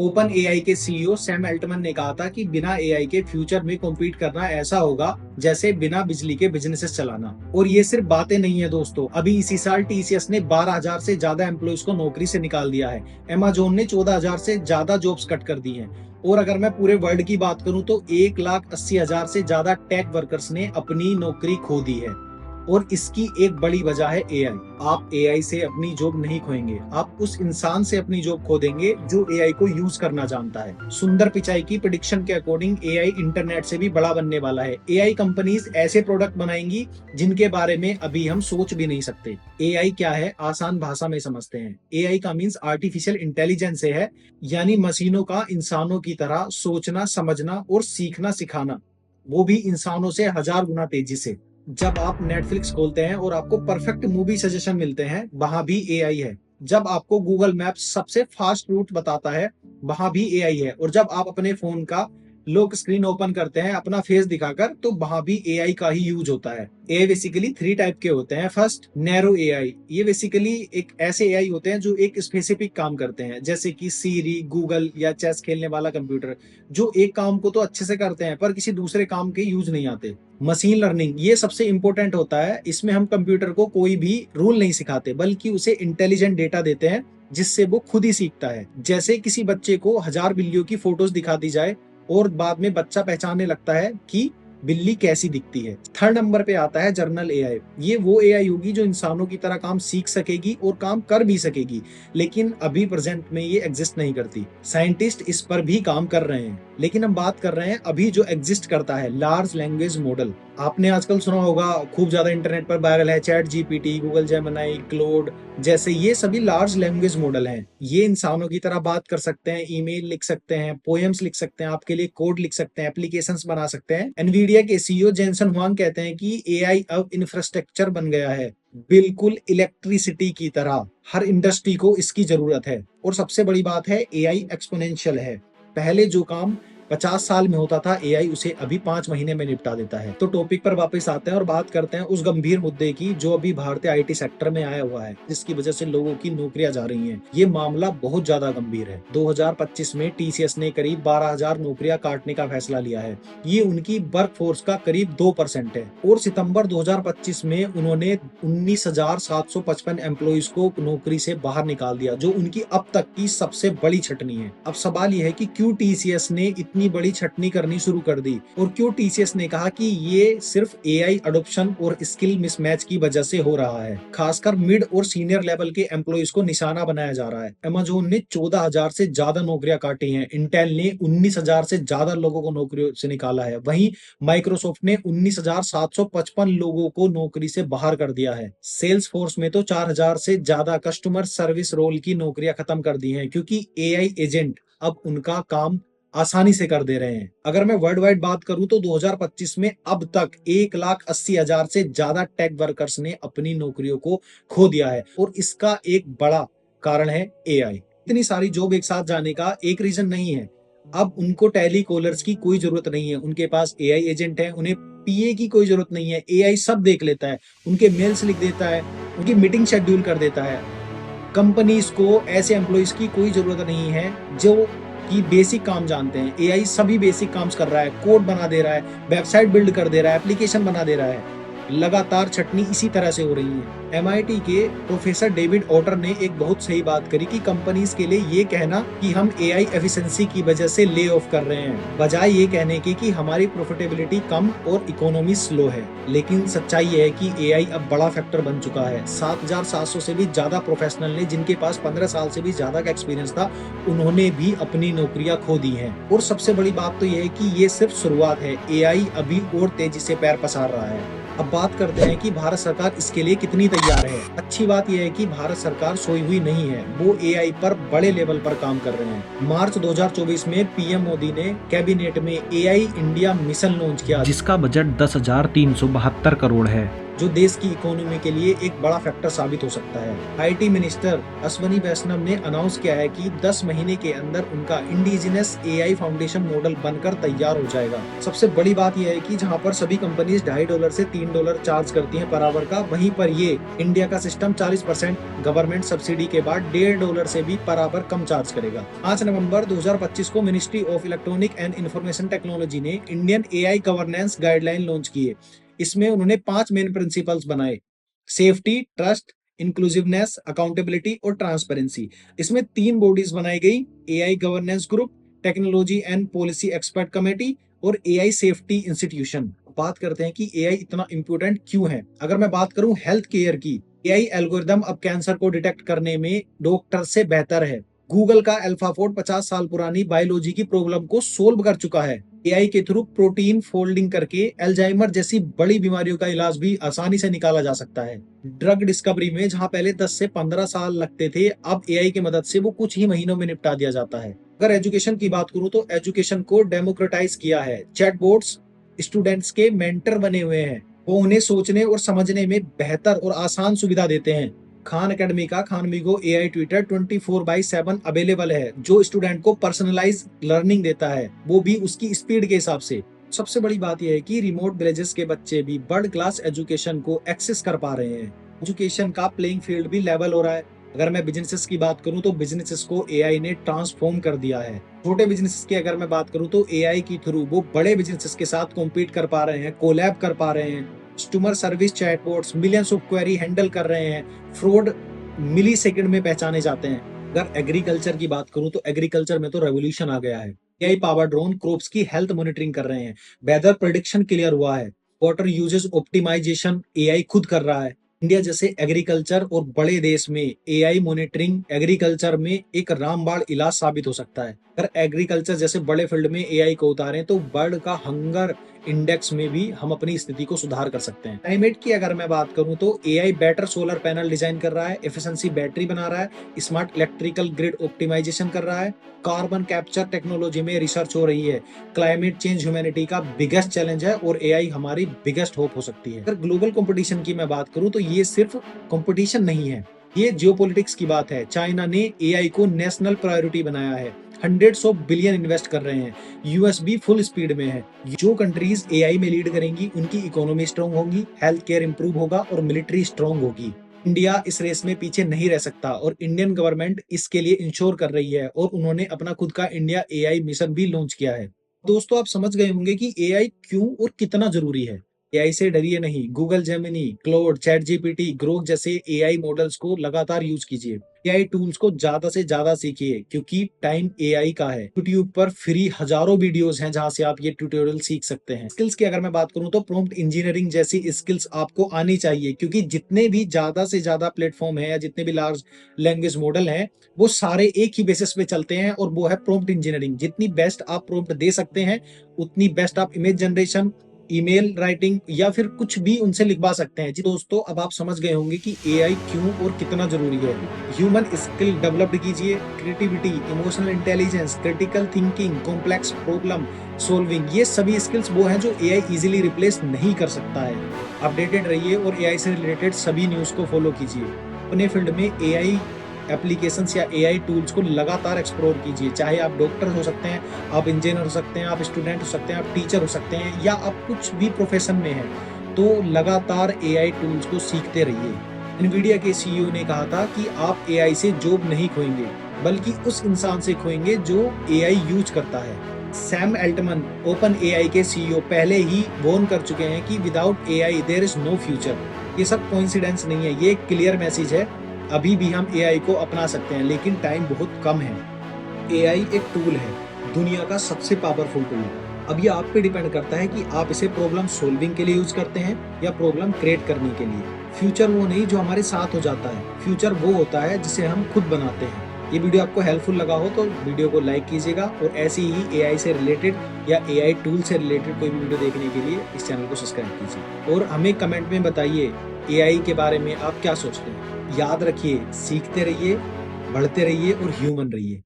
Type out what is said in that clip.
Open AI के CEO Sam Altmann ने कहा था कि बिना एआई के फ्यूचर में कॉम्पीट करना ऐसा होगा जैसे बिना बिजली के बिजनेसेस चलाना। और ये सिर्फ बातें नहीं है दोस्तों, अभी इसी साल टीसीएस ने 12,000 से ज्यादा एम्प्लॉइज को नौकरी से निकाल दिया है। अमेजोन ने 14,000 से ज्यादा जॉब्स कट कर दी हैं। और अगर मैं पूरे वर्ल्ड की बात करूं तो 1,80,000 से ज्यादा टेक वर्कर्स ने अपनी नौकरी खो दी है। और इसकी एक बड़ी वजह है एआई। आप एआई से अपनी जॉब नहीं खोएंगे, आप उस इंसान से अपनी जॉब खो देंगे जो एआई को यूज करना जानता है। सुंदर पिचाई की प्रेडिक्शन के अकॉर्डिंग एआई इंटरनेट से भी बड़ा बनने वाला है। एआई कंपनीज ऐसे प्रोडक्ट बनाएंगी जिनके बारे में अभी हम सोच भी नहीं सकते। एआई क्या है, आसान भाषा में समझते हैं। एआई का मीन्स आर्टिफिशियल इंटेलिजेंस से है, यानी मशीनों का इंसानों की तरह सोचना, समझना और सीखना सिखाना, वो भी इंसानों से 1000 गुना तेजी से। जब आप नेटफ्लिक्स खोलते हैं और आपको परफेक्ट मूवी सजेशन मिलते हैं, वहां भी एआई है। जब आपको गूगल मैप्स सबसे फास्ट रूट बताता है, वहां भी एआई है। और जब आप अपने फोन का लॉक स्क्रीन ओपन करते हैं अपना फेस दिखाकर, तो वहां भी एआई का ही यूज होता है। एआई बेसिकली 3 टाइप के होते हैं। First, narrow AI. ये बेसिकली एक ऐसे एआई होते हैं जो एक स्पेसिफिक काम करते हैं, जैसे कि सीरी, गूगल या चेस खेलने वाला कंप्यूटर, जो एक काम को तो अच्छे से करते हैं पर किसी दूसरे काम के यूज नहीं आते। मशीन लर्निंग, ये सबसे इंपॉर्टेंट होता है। इसमें हम कंप्यूटर को कोई भी रूल नहीं सिखाते, बल्कि उसे इंटेलिजेंट डेटा देते हैं जिससे वो खुद ही सीखता है। जैसे किसी बच्चे को 1000 बिल्लियों की फोटोज दिखा दी जाए और बाद में बच्चा पहचानने लगता है कि बिल्ली कैसी दिखती है। थर्ड नंबर पे आता है जर्नल एआई। ये वो एआई होगी जो इंसानों की तरह काम सीख सकेगी और काम कर भी सकेगी, लेकिन अभी प्रेजेंट में ये एग्जिस्ट नहीं करती। साइंटिस्ट इस पर भी काम कर रहे हैं, लेकिन हम बात कर रहे हैं अभी जो एग्जिस्ट करता है, लार्ज लैंग्वेज मॉडल। आपने आजकल सुना होगा, खूब ज्यादा इंटरनेट पर वायरल है, चैट जीपीटी, गूगल जेमिनी, क्लोड जैसे। ये सभी लार्ज लैंग्वेज मॉडल हैं। ये इंसानों की तरह बात कर सकते हैं, ईमेल लिख सकते हैं, पोएम्स लिख सकते हैं, आपके लिए कोड लिख सकते हैं, एप्लीकेशंस बना सकते हैं। एनवीडिया के सीईओ जेनसन हुआंग कहते हैं कि एआई अब इंफ्रास्ट्रक्चर बन गया है, बिल्कुल इलेक्ट्रिसिटी की तरह। हर इंडस्ट्री को इसकी जरूरत है। और सबसे बड़ी बात है, एआई एक्सपोनेंशियल है। पहले जो काम 50 साल में होता था, एआई उसे अभी 5 महीने में निपटा देता है। तो टॉपिक पर वापस आते हैं और बात करते हैं उस गंभीर मुद्दे की जो अभी भारतीय आईटी सेक्टर में आया हुआ है, जिसकी वजह से लोगों की नौकरियां जा रही हैं। ये मामला बहुत ज्यादा गंभीर है। 2025 में टीसीएस ने करीब 12,000 नौकरियां काटने का फैसला लिया है। ये उनकी वर्कफोर्स का करीब 2% है। और सितंबर 2025 में उन्होंने 19,755 एम्प्लॉइज को नौकरी से बाहर निकाल दिया, जो उनकी अब तक की सबसे बड़ी छटनी है। अब सवाल यह है कि क्यों टीसीएस ने इतनी बड़ी छटनी करनी शुरू कर दी, और क्यों टीसीएस ने कहा कि ये सिर्फ एआई अडॉप्शन और स्किल मिसमैच की वजह से हो रहा है। खासकर मिड और सीनियर लेवल के एम्प्लॉइज को निशाना बनाया जा रहा है। अमेजोन ने 14,000 से ज्यादा नौकरियां काटी हैं। इंटेल ने 19,000 से ज्यादा लोगों को नौकरियों से निकाला है। वहीं माइक्रोसॉफ्ट ने 19,755 लोगों को नौकरी से बाहर कर दिया है। सेल्स फोर्स में तो 4,000 से ज्यादा कस्टमर सर्विस रोल की नौकरियां खत्म कर दी हैं, क्योंकि एआई एजेंट अब उनका काम आसानी से कर दे रहे हैं। अगर मैं वर्ल्ड वाइड बात करूं तो 2025 में अब तक 1,80,000 से ज्यादा टेक वर्कर्स ने अपनी नौकरियों को खो दिया है। और इसका एक बड़ा कारण है एआई। इतनी सारी जॉब एक साथ जाने का एक रीजन नहीं है। अब उनको टेली कॉलर्स की कोई जरूरत नहीं है, उनके पास एआई एजेंट है। उन्हें पीए की कोई जरूरत नहीं है, एआई सब देख लेता है, उनके मेल्स लिख देता है, उनकी मीटिंग शेड्यूल कर देता है। कंपनीज को ऐसे एम्प्लॉइज की कोई जरूरत नहीं है जो कि बेसिक काम जानते हैं। एआई सभी बेसिक काम कर रहा है, कोड बना दे रहा है, वेबसाइट बिल्ड कर दे रहा है, एप्लीकेशन बना दे रहा है। लगातार छटनी इसी तरह से हो रही है। एमआईटी के प्रोफेसर डेविड ऑटर ने एक बहुत सही बात करी कि कंपनीज के लिए ये कहना कि हम एआई एफिशिएंसी की वजह से ले ऑफ कर रहे हैं, बजाय ये कहने के कि हमारी प्रॉफिटेबिलिटी कम और इकोनॉमी स्लो है। लेकिन सच्चाई है कि एआई अब बड़ा फैक्टर बन चुका है। 7,700 से भी ज्यादा प्रोफेशनल ने, जिनके पास 15 साल से भी ज्यादा का एक्सपीरियंस था, उन्होंने भी अपनी नौकरियां खो दी हैं। और सबसे बड़ी बात तो यह है कि ये सिर्फ शुरुआत है। एआई अभी और तेजी से पैर पसार रहा है। अब बात करते हैं कि भारत सरकार इसके लिए कितनी तैयार है। अच्छी बात यह है कि भारत सरकार सोई हुई नहीं है, वो एआई पर बड़े लेवल पर काम कर रहे हैं। मार्च 2024 में पीएम मोदी ने कैबिनेट में एआई इंडिया मिशन लॉन्च किया, जिसका बजट 10,372 करोड़ है। जो देश की इकोनॉमी के लिए एक बड़ा फैक्टर साबित हो सकता है। आईटी मिनिस्टर अश्वनी वैष्णव ने अनाउंस किया है कि 10 महीने के अंदर उनका इंडिजिनस एआई फाउंडेशन मॉडल बनकर तैयार हो जाएगा। सबसे बड़ी बात यह है कि जहां पर सभी कंपनीज $2.5 से $3 चार्ज करती हैं पर आवर का, वहीं पर ये इंडिया का सिस्टम 40% गवर्नमेंट सब्सिडी के बाद $1.5 से भी पर आवर कम चार्ज करेगा। 5 नवंबर 2025 को ministry of electronic and information technology ने Indian AI governance guideline launch की है। इसमें उन्होंने 5 मेन प्रिंसिपल्स बनाए: सेफ्टी, ट्रस्ट, इंक्लूसिवनेस, अकाउंटेबिलिटी और ट्रांसपेरेंसी। इसमें 3 बॉडीज बनाई गई: AI governance group, technology and policy expert committee और एआई सेफ्टी इंस्टीट्यूशन। बात करते हैं कि एआई इतना इंपॉर्टेंट क्यों है। अगर मैं बात करूं हेल्थ केयर की, एआई एल्गोरिदम अब कैंसर को डिटेक्ट करने में डॉक्टर से बेहतर है। गूगल का अल्फाफोर्ड 50 साल पुरानी बायोलॉजी की प्रॉब्लम को सोल्व कर चुका है। एआई के थ्रू प्रोटीन फोल्डिंग करके अल्जाइमर जैसी बड़ी बीमारियों का इलाज भी आसानी से निकाला जा सकता है। ड्रग डिस्कवरी में जहां पहले 10 से 15 साल लगते थे, अब एआई की मदद से वो कुछ ही महीनों में निपटा दिया जाता है। अगर एजुकेशन की बात करूं तो एजुकेशन को डेमोक्रेटाइज किया है। चैटबॉट्स स्टूडेंट्स के मेंटर बने हुए हैं। वो उन्हें सोचने और समझने में बेहतर और आसान सुविधा देते हैं। खान एकेडमी का खानमिगो एआई ट्यूटर 24/7 अवेलेबल है, जो स्टूडेंट को पर्सनलाइज लर्निंग देता है, वो भी उसकी स्पीड के हिसाब से। सबसे बड़ी बात यह है कि रिमोट विलेजेस के बच्चे भी वर्ल्ड क्लास एजुकेशन को एक्सेस कर पा रहे हैं। एजुकेशन का प्लेइंग फील्ड भी लेवल हो रहा है। अगर मैं बिजनेसेस की बात करूं तो बिजनेसेस को एआई ने ट्रांसफॉर्म कर दिया है। छोटे बिजनेसेस की अगर मैं बात करूं तो एआई के थ्रू वो बड़े बिजनेसेस के साथ कॉम्पीट कर पा रहे हैं, कोलैब कर पा रहे हैं। Customer service chatbots millions of query handle कर रहे हैं। फ्रॉड मिली सेकंड में पहचाने जाते हैं। अगर एग्रीकल्चर की बात करूं तो एग्रीकल्चर में तो रेवोल्यूशन आ गया है। एआई पावर ड्रोन क्रॉप्स की हेल्थ मॉनिटरिंग कर रहे हैं। वेदर प्रेडिक्शन क्लियर हुआ है। वाटर यूजेस ऑप्टिमाइजेशन एआई खुद कर रहा है। इंडिया जैसे एग्रीकल्चर और बड़े देश में एआई मॉनिटरिंग एग्रीकल्चर में एक रामबाण इलाज साबित हो सकता है। अगर एग्रीकल्चर जैसे बड़े फील्ड में एआई को उतारें तो वर्ल्ड का हंगर इंडेक्स में भी हम अपनी स्थिति को सुधार कर सकते हैं। क्लाइमेट की अगर मैं बात करूं तो AI better solar panel design कर रहा है, एफिशिएंसी बैटरी बना रहा है, स्मार्ट इलेक्ट्रिकल ग्रिड ऑप्टिमाइजेशन कर रहा है, कार्बन कैप्चर टेक्नोलॉजी में रिसर्च हो रही है। क्लाइमेट चेंज ह्यूमैनिटी का बिगेस्ट चैलेंज है और एआई हमारी बिगेस्ट होप हो सकती है। अगर ग्लोबल कंपटीशन की मैं बात करूं तो ये सिर्फ कंपटीशन नहीं है, ये जियोपॉलिटिक्स की बात है। चाइना ने एआई को नेशनल प्रायोरिटी बनाया है। हंड्रेड्स ऑफ बिलियन इन्वेस्ट कर रहे हैं। यूएस भी फुल स्पीड में है। जो कंट्रीज एआई में लीड करेंगी उनकी इकोनॉमी स्ट्रांग होगी, हेल्थ केयर इंप्रूव होगा और मिलिट्री स्ट्रांग होगी। इंडिया इस रेस में पीछे नहीं रह सकता और इंडियन गवर्नमेंट इसके लिए इंश्योर कर रही है और उन्होंने अपना खुद का इंडिया एआई मिशन भी लॉन्च किया है। दोस्तों, आप समझ गए होंगे कि एआई क्यों और कितना जरूरी है। एआई से डरिए नहीं। Google Gemini, cloud, chat GPT, Grok जैसे एआई मॉडल्स को लगातार यूज कीजिए। एआई टूल्स को ज्यादा से ज्यादा सीखिए क्योंकि टाइम एआई का है। यूट्यूब पर फ्री हजारों वीडियोस हैं जहां से आप ये ट्यूटोरियल सीख सकते हैं। स्किल्स की अगर मैं बात करूं तो प्रॉम्प्ट इंजीनियरिंग जैसी स्किल्स आपको आनी चाहिए क्योंकि जितने भी ज्यादा से ज्यादा प्लेटफॉर्म है या जितने भी लार्ज लैंग्वेज मॉडल हैं वो सारे एक ही बेसिस पे चलते हैं और वो है प्रॉम्प्ट इंजीनियरिंग। जितनी बेस्ट आप प्रॉम्प्ट दे सकते हैं उतनी बेस्ट आप इमेज जनरेशन, ईमेल राइटिंग या फिर कुछ भी उनसे लिखवा सकते हैं। जी दोस्तों, अब आप समझ गए होंगे कि एआई क्यों और कितना जरूरी है। ह्यूमन स्किल डेवलप कीजिए, creativity, emotional intelligence, critical thinking, complex problem solving, ये सभी स्किल्स वो हैं जो एआई इजीली रिप्लेस नहीं कर सकता है। अपडेटेड रहिए और एआई से रिलेटेड सभी न्यूज़ को फॉलो कीजिए। अपने फील्ड में एआई एप्लीकेशंस या एआई टूल्स को लगातार एक्सप्लोर कीजिए। चाहे आप डॉक्टर हो सकते हैं, आप इंजीनियर हो सकते हैं, आप स्टूडेंट हो सकते हैं, आप टीचर हो सकते हैं या आप कुछ भी प्रोफेशन में हैं, तो लगातार एआई टूल्स को सीखते रहिए। एनवीडिया के सीईओ ने कहा था कि आप एआई से जॉब नहीं खोएंगे बल्कि उस इंसान से खोएंगे जो एआई यूज करता है। सैम एल्टमन, ओपन एआई के सीईओ, पहले ही वार्न कर चुके हैं कि without AI there is no future. ये सब कोइंसिडेंस नहीं है, ये एक क्लियर मैसेज है। अभी भी हम एआई को अपना सकते हैं लेकिन टाइम बहुत कम है। एआई एक टूल है, दुनिया का सबसे पावरफुल टूल। अब ये आप पे डिपेंड करता है कि आप इसे प्रॉब्लम सॉल्विंग के लिए यूज करते हैं या प्रॉब्लम क्रिएट करने के लिए। फ्यूचर वो नहीं जो हमारे साथ हो जाता है, फ्यूचर वो होता है जिसे हम खुद बनाते हैं। ये वीडियो आपको हेल्पफुल लगा हो तो वीडियो को लाइक कीजिएगा और ऐसी ही एआई से रिलेटेड या एआई टूल से रिलेटेड कोई भी वीडियो देखने के लिए इस चैनल को सब्सक्राइब कीजिए और हमें कमेंट में बताइए एआई के बारे में आप क्या सोचते हैं। याद रखिए, सीखते रहिए, बढ़ते रहिए और ह्यूमन रहिए।